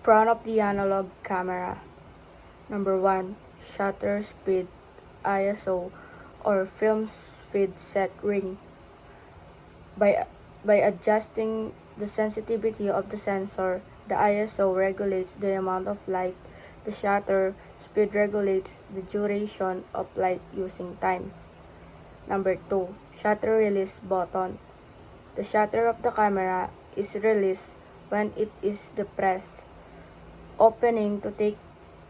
Front of the analog camera. Number 1. Shutter speed, ISO, or film speed set ring. By adjusting the sensitivity of the sensor, the ISO regulates the amount of light. The shutter speed regulates the duration of light using time. Number 2. Shutter release button. The shutter of the camera is released when it is depressed, opening to take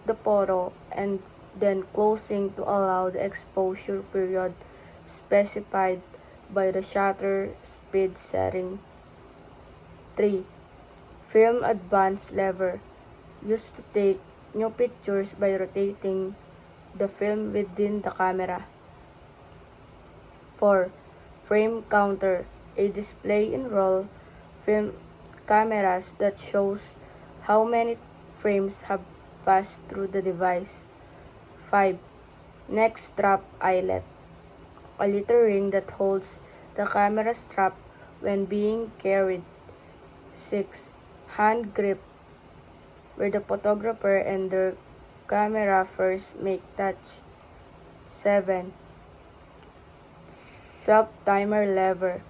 the photo and then closing to allow the exposure period specified by the shutter speed setting. 3. Film advance lever, used to take new pictures by rotating the film within the camera. 4. Frame counter, a display in roll film cameras that shows how many frames have passed through the device. 5. Neck strap eyelet, a little ring that holds the camera strap when being carried. 6. Hand grip, where the photographer and their camera first make touch. 7. Self-timer lever,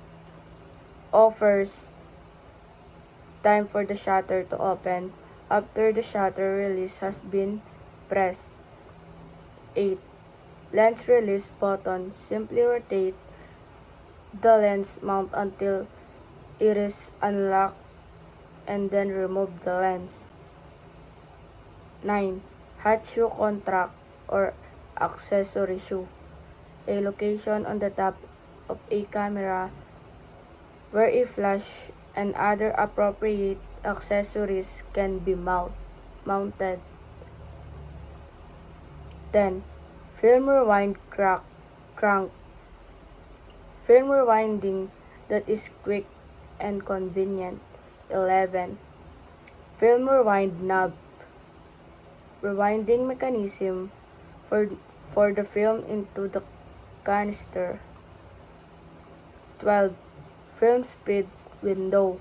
offers time for the shutter to open after the shutter release has been pressed. 8. Lens release button, simply rotate the lens mount until it is unlocked and then remove the lens. 9. Hot shoe contract or accessory shoe, a location on the top of a camera where a flash and other appropriate accessories can be mounted. 10. Film rewind crank, film rewinding that is quick and convenient. 11. Film rewind knob, rewinding mechanism for the film into the canister. 12. Film speed window,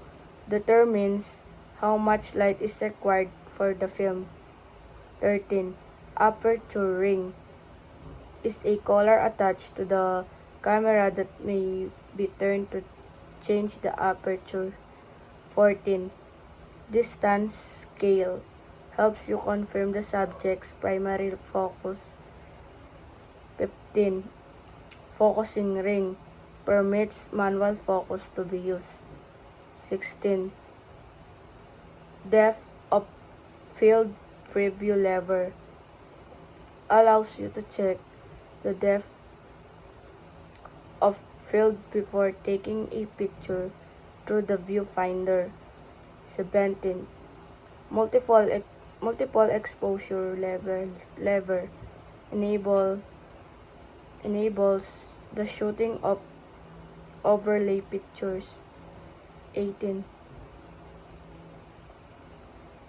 determines how much light is required for the film. 13. Aperture ring, is a collar attached to the camera that may be turned to change the aperture. 14. Distance scale, helps you confirm the subject's primary focus. 15. Focusing ring, permits manual focus to be used. 16. Depth of field preview lever, allows you to check the depth of field before taking a picture through the viewfinder. 17. Multiple exposure lever, enables the shooting of overlay pictures. 18.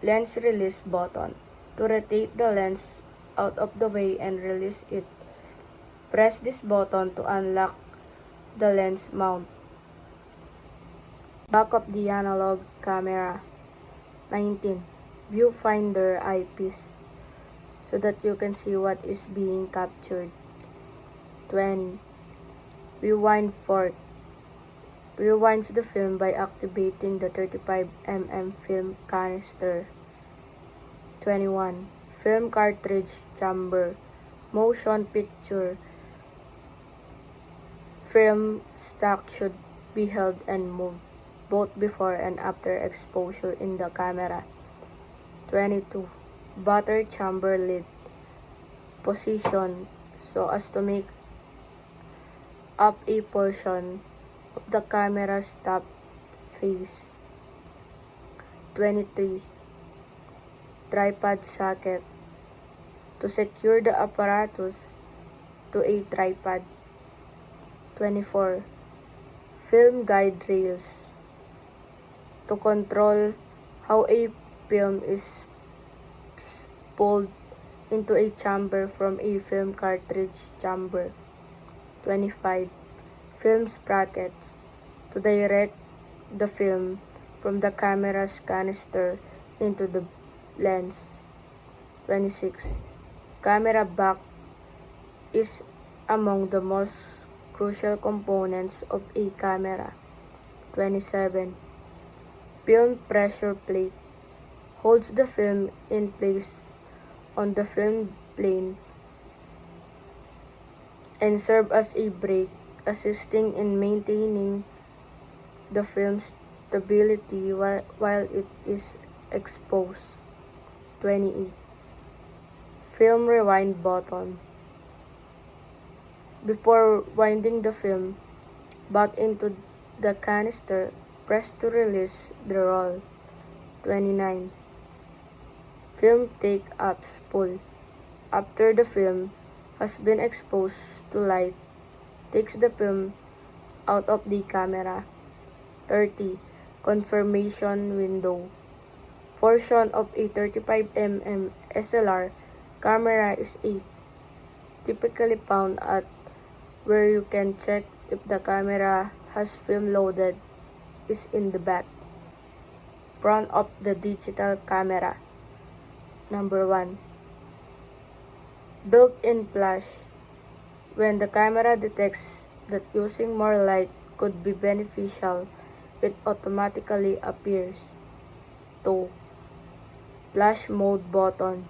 Lens release button, to rotate the lens out of the way and release it. Press this button to unlock the lens mount. Back of the analog camera. 19. Viewfinder eyepiece, so that you can see what is being captured. 20. Rewind fork, rewinds the film by activating the 35mm film canister. 21. Film cartridge chamber, motion picture film stock should be held and moved both before and after exposure in the camera. 22. Butter chamber lid, position so as to make up a portion of the camera's top face. 23. Tripod socket, to secure the apparatus to a tripod. 24. Film guide rails, to control how a film is pulled into a chamber from a film cartridge chamber. 25. Film sprockets, to direct the film from the camera's canister into the lens. 26. Camera back is among the most crucial components of a camera. 27. Film pressure plate holds the film in place on the film plane and serve as a brake, assisting in maintaining the film's stability while it is exposed. 28. Film rewind button. Before winding the film back into the canister, press to release the roll. 29. Film take-up spool. After the film has been exposed to light, takes the film out of the camera. 30. Confirmation window. Portion of a 35mm SLR camera is typically found at where you can check if the camera has film loaded is in the back. Front of the digital camera. Number 1. Built-in flash. When the camera detects that using more light could be beneficial, it automatically appears. 2. Flash mode button.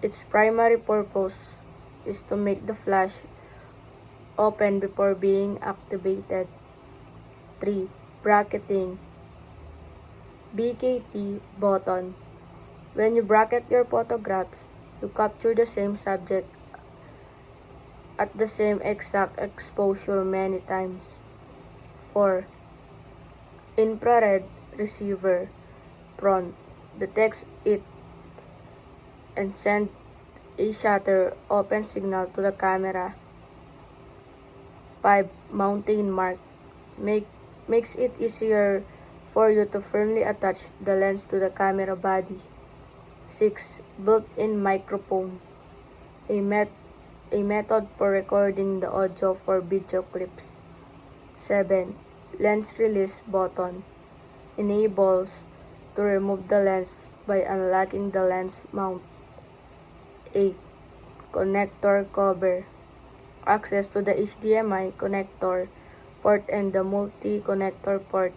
Its primary purpose is to make the flash open before being activated. 3. Bracketing. BKT button. When you bracket your photographs, you capture the same subject at the same exact exposure many times. 4. Infrared receiver. Front. Detects it and sends a shutter open signal to the camera. 5. Mounting mark. Makes it easier for you to firmly attach the lens to the camera body. 6. Built-in microphone. A method for recording the audio for video clips. 7. Lens release button. Enables to remove the lens by unlocking the lens mount. 8. Connector cover. Access to the HDMI connector port and the multi-connector port.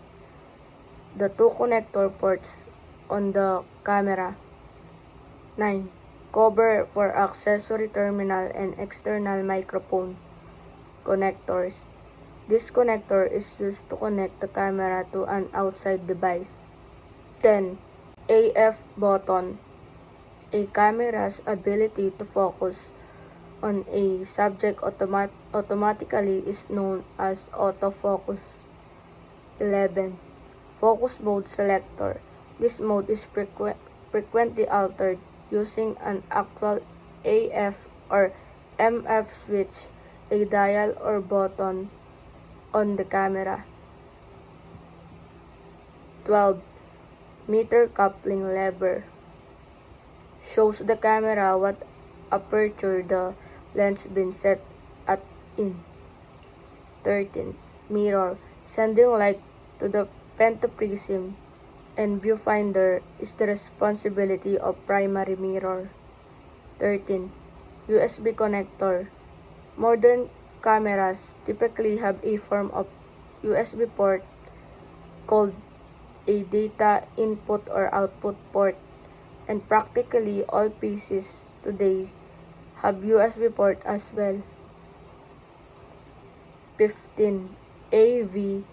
The two connector ports on the camera. 9. Cover for accessory terminal and external microphone connectors. This connector is used to connect the camera to an outside device. 10. AF button. A camera's ability to focus on a subject automatically is known as autofocus. 11. Focus mode selector. This mode is frequently altered using an actual AF or MF switch, a dial or button on the camera. 12. Meter coupling lever. Shows the camera what aperture the lens been set at in. 13. Mirror. Sending light to the pentaprism and viewfinder is the responsibility of primary mirror. 13. USB connector. Modern cameras typically have a form of USB port called a data input or output port, and practically all PCs today have USB port as well. 15. AV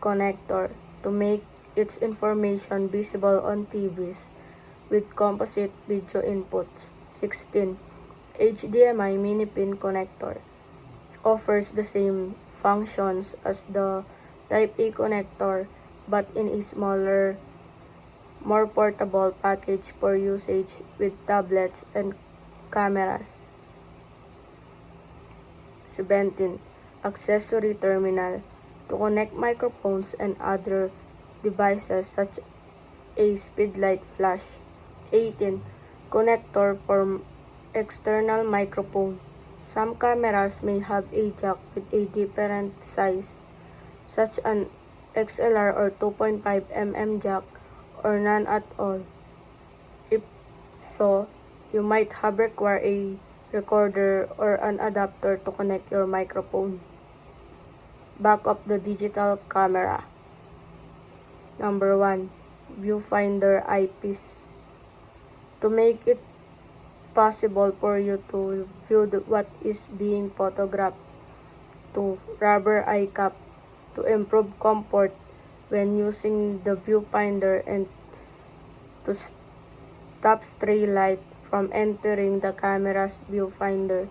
connector. To make its information visible on TVs with composite video inputs. 16. HDMI mini pin connector. Offers the same functions as the Type A connector but in a smaller, more portable package for usage with tablets and cameras. 17. Accessory terminal. To connect microphones and other devices such as speedlight flash. 18. Connector for external microphone. Some cameras may have a jack with a different size, such an XLR or 2.5mm jack, or none at all. If Also, you might have require a recorder or an adapter to connect your microphone. Back up the digital camera. Number 1. Viewfinder eyepiece. To make it possible for you to view what is being photographed. 2. Rubber eye cap. To improve comfort when using the viewfinder and to stop stray light from entering the camera's viewfinder.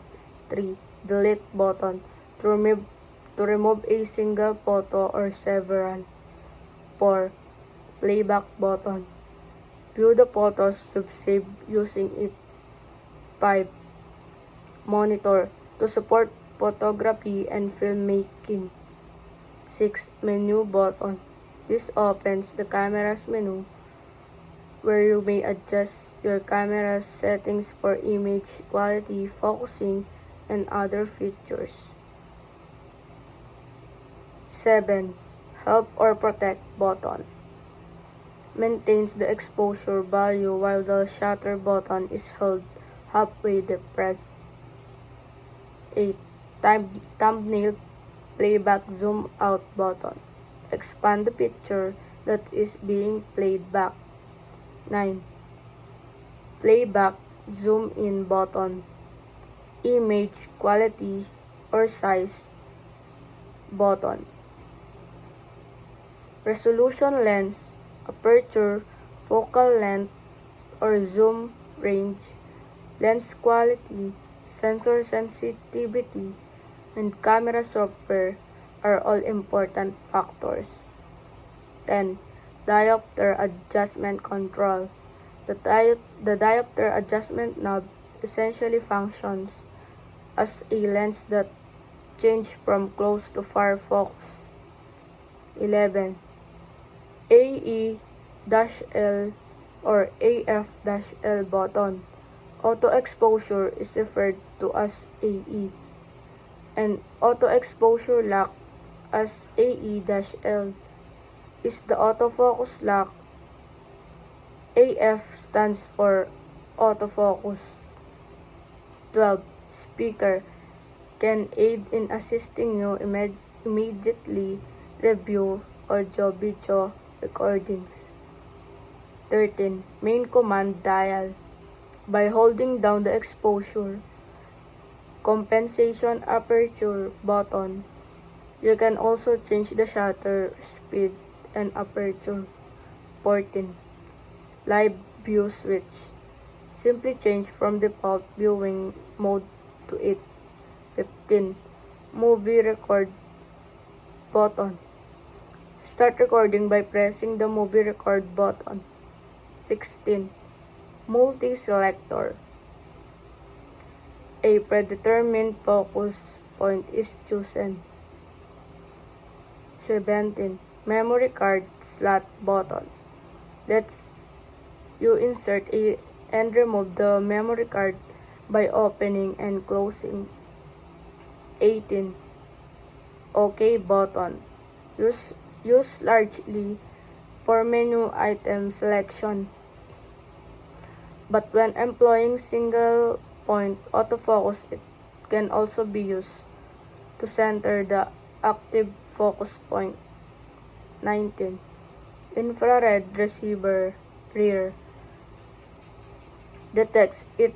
3. Delete button. To remove a single photo or several. 4. Playback button. View the photos you've saved using it. 5. Monitor. To support photography and filmmaking. 6. Menu button. This opens the camera's menu where you may adjust your camera's settings for image quality, focusing, and other features. 7. Help or protect button. Maintains the exposure value while the shutter button is held halfway depressed. 8. Thumbnail playback zoom out button. Expand the picture that is being played back. 9. Playback zoom in button. Image quality or size button. Resolution lens, aperture, focal length or zoom range, lens quality, sensor sensitivity, and camera software are all important factors. 10. Diopter adjustment control. The diopter adjustment knob essentially functions as a lens that changes from close to far focus. 11. AE-L or AF-L button. Auto exposure is referred to as AE, and auto exposure lock as AE-L is the autofocus lock. AF stands for autofocus. 12. Speaker can aid in assisting you immediately review audio-video recordings. 13. Main command dial. By holding down the exposure, compensation aperture button, you can also change the shutter speed and aperture. 14. Live view switch. Simply change from default viewing mode to it. 15. Movie record button. Start recording by pressing the movie record button. 16. Multi-selector. A predetermined focus point is chosen. 17. Memory card slot button. Lets you insert and remove the memory card by opening and closing. 18. OK button. Used largely for menu item selection, but when employing single point autofocus, it can also be used to center the active focus point. 19. Infrared receiver rear. Detects it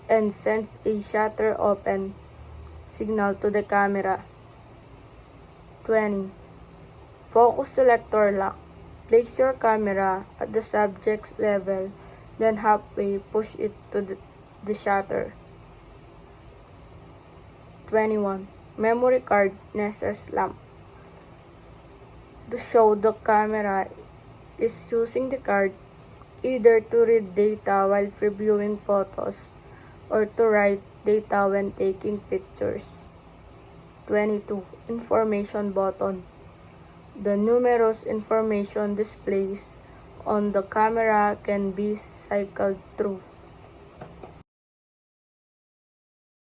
and sends a shutter open signal to the camera. 20. Focus selector lock. Place your camera at the subject's level, then halfway push it to the shutter. 21. Memory card Nessus lamp. To show the camera is using the card either to read data while previewing photos or to write data when taking pictures. 22. Information button. The numerous information displays on the camera can be cycled through.